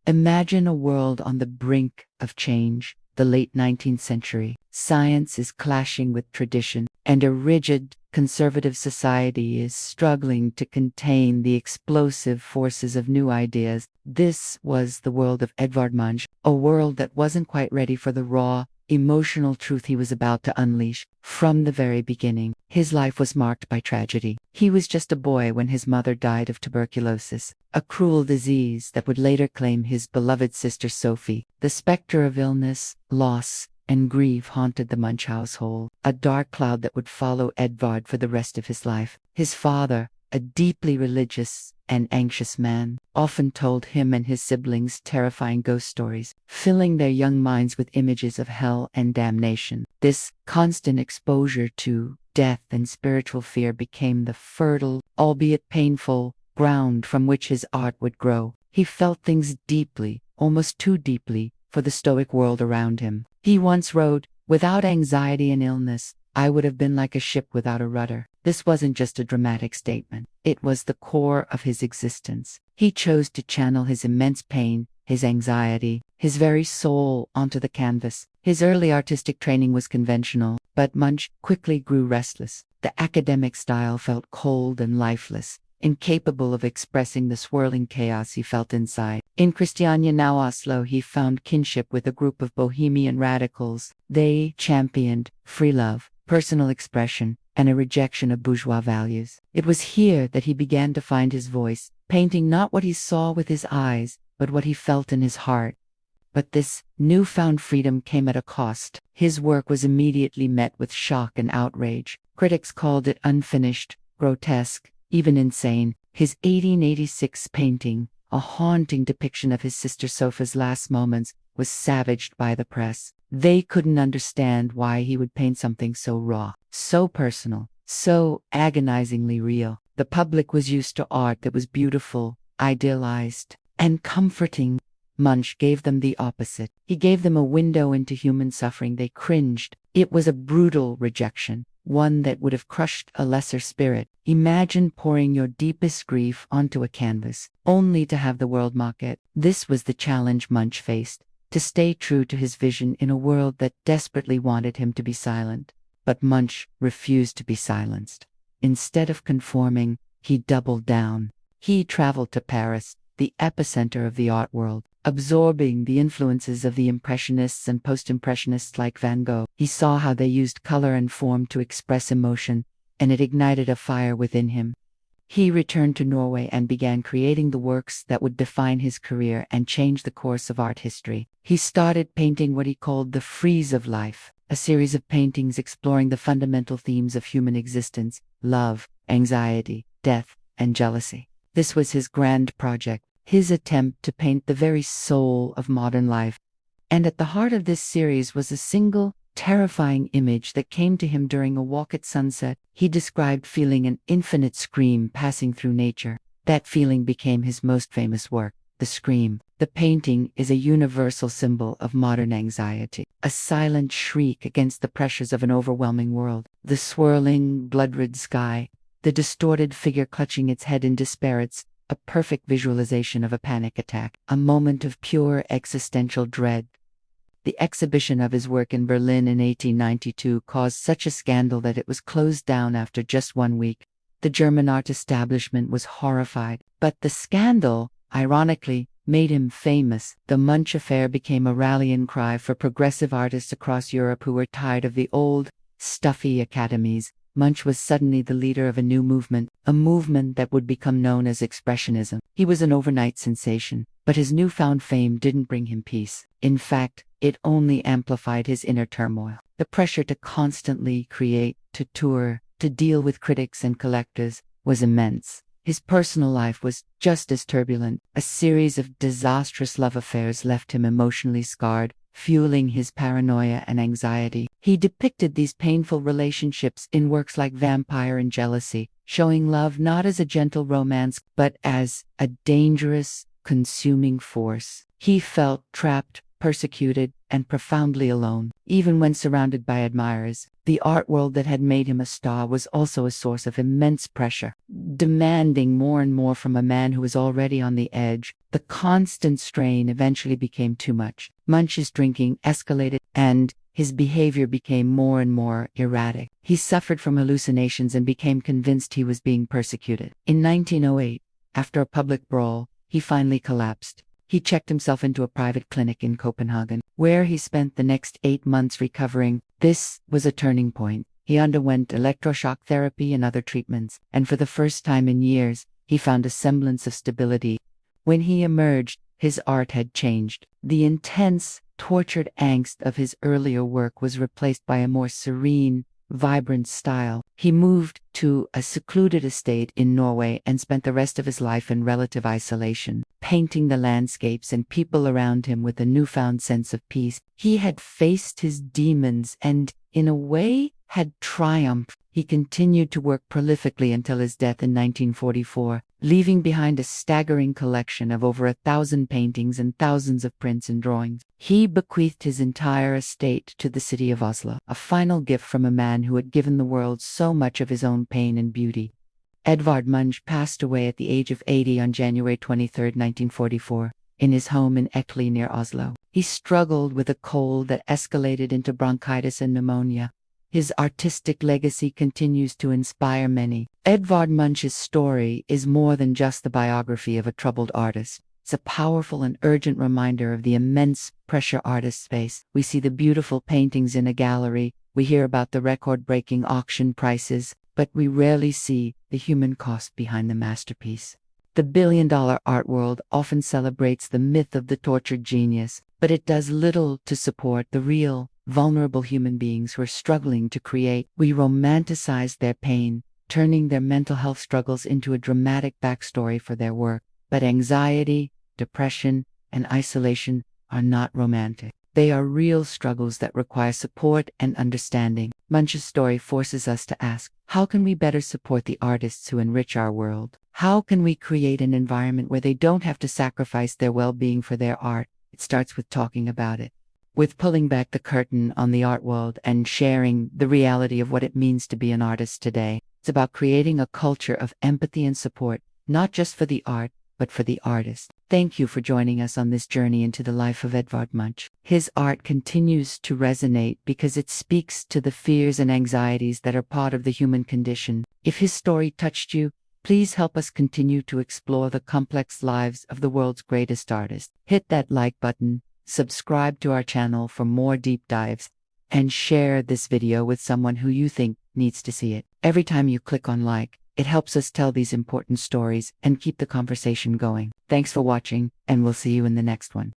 Imagine a world on the brink of change, the late 19th century. Science is clashing with tradition, and a rigid, conservative society is struggling to contain the explosive forces of new ideas. This was the world of Edvard Munch, a world that wasn't quite ready for the raw, emotional truth he was about to unleash. From the very beginning, his life was marked by tragedy. He was just a boy when his mother died of tuberculosis, a cruel disease that would later claim his beloved sister Sophie. The specter of illness, loss, and grief haunted the Munch household, a dark cloud that would follow Edvard for the rest of his life. His father, a deeply religious and anxious man, often told him and his siblings terrifying ghost stories, filling their young minds with images of hell and damnation. This constant exposure to death and spiritual fear became the fertile, albeit painful, ground from which his art would grow. He felt things deeply, almost too deeply, for the stoic world around him. He once wrote, "Without anxiety and illness, I would have been like a ship without a rudder." This wasn't just a dramatic statement. It was the core of his existence. He chose to channel his immense pain, his anxiety, his very soul onto the canvas. His early artistic training was conventional, but Munch quickly grew restless. The academic style felt cold and lifeless, incapable of expressing the swirling chaos he felt inside. In Christiania now Oslo, he found kinship with a group of bohemian radicals. They championed free love, personal expression, and a rejection of bourgeois values. It was here that he began to find his voice, painting not what he saw with his eyes, but what he felt in his heart. But this newfound freedom came at a cost. His work was immediately met with shock and outrage. Critics called it unfinished, grotesque, even insane. His 1886 painting, a haunting depiction of his sister Sophie's last moments, was savaged by the press. They couldn't understand why he would paint something so raw, so personal, so agonizingly real. The public was used to art that was beautiful, idealized, and comforting. Munch gave them the opposite. He gave them a window into human suffering. They cringed. It was a brutal rejection, one that would have crushed a lesser spirit. Imagine pouring your deepest grief onto a canvas, only to have the world mock it. This was the challenge Munch faced, to stay true to his vision in a world that desperately wanted him to be silent. But Munch refused to be silenced. Instead of conforming, he doubled down. He traveled to Paris, the epicenter of the art world, absorbing the influences of the Impressionists and Post-Impressionists like Van Gogh. He saw how they used color and form to express emotion, and it ignited a fire within him. He returned to Norway and began creating the works that would define his career and change the course of art history. He started painting what he called the frieze of life, a series of paintings exploring the fundamental themes of human existence: love, anxiety, death, and jealousy. This was his grand project, his attempt to paint the very soul of modern life. And at the heart of this series was a single, terrifying image that came to him during a walk at sunset. He described feeling an infinite scream passing through nature. That feeling became his most famous work, the scream. The painting is a universal symbol of modern anxiety, a silent shriek against the pressures of an overwhelming world. The swirling, blood-red sky, the distorted figure clutching its head in despair, it's a perfect visualization of a panic attack, a moment of pure existential dread. The exhibition of his work in Berlin in 1892 caused such a scandal that it was closed down after just 1 week. The German art establishment was horrified, but the scandal, ironically, made him famous. The Munch affair became a rallying cry for progressive artists across Europe who were tired of the old, stuffy academies. Munch was suddenly the leader of a new movement, a movement that would become known as Expressionism. He was an overnight sensation, but his newfound fame didn't bring him peace. In fact, it only amplified his inner turmoil. The pressure to constantly create, to tour, to deal with critics and collectors was immense. His personal life was just as turbulent. A series of disastrous love affairs left him emotionally scarred, fueling his paranoia and anxiety. He depicted these painful relationships in works like Vampire and Jealousy, showing love not as a gentle romance, but as a dangerous, consuming force. He felt trapped, persecuted, and profoundly alone. Even when surrounded by admirers, the art world that had made him a star was also a source of immense pressure, demanding more and more from a man who was already on the edge. The constant strain eventually became too much. Munch's drinking escalated, and his behavior became more and more erratic. He suffered from hallucinations and became convinced he was being persecuted. In 1908, after a public brawl, he finally collapsed. He checked himself into a private clinic in Copenhagen, where he spent the next 8 months recovering. This was a turning point. He underwent electroshock therapy and other treatments, and for the first time in years, he found a semblance of stability. When he emerged, his art had changed. The intense, tortured angst of his earlier work was replaced by a more serene, vibrant style. He moved to a secluded estate in Norway and spent the rest of his life in relative isolation, painting the landscapes and people around him with a newfound sense of peace. He had faced his demons and, in a way, had triumphed. He continued to work prolifically until his death in 1944, leaving behind a staggering collection of over 1,000 paintings and thousands of prints and drawings. He bequeathed his entire estate to the city of Oslo, a final gift from a man who had given the world so much of his own pain and beauty. Edvard Munch passed away at the age of 80 on January 23, 1944, in his home in Ekely near Oslo. He struggled with a cold that escalated into bronchitis and pneumonia. His artistic legacy continues to inspire many. Edvard Munch's story is more than just the biography of a troubled artist. It's a powerful and urgent reminder of the immense pressure artists face. We see the beautiful paintings in a gallery, we hear about the record-breaking auction prices, but we rarely see the human cost behind the masterpiece. The billion-dollar art world often celebrates the myth of the tortured genius, but it does little to support the real, vulnerable human beings who are struggling to create. We romanticize their pain, turning their mental health struggles into a dramatic backstory for their work. But anxiety, depression, and isolation are not romantic. They are real struggles that require support and understanding. Munch's story forces us to ask, how can we better support the artists who enrich our world? How can we create an environment where they don't have to sacrifice their well-being for their art? It starts with talking about it, with pulling back the curtain on the art world and sharing the reality of what it means to be an artist today. It's about creating a culture of empathy and support, not just for the art, but for the artist. Thank you for joining us on this journey into the life of Edvard Munch. His art continues to resonate because it speaks to the fears and anxieties that are part of the human condition. If his story touched you, please help us continue to explore the complex lives of the world's greatest artists. Hit that like button, subscribe to our channel for more deep dives, and share this video with someone who you think needs to see it. Every time you click on like, it helps us tell these important stories and keep the conversation going. Thanks for watching, and we'll see you in the next one.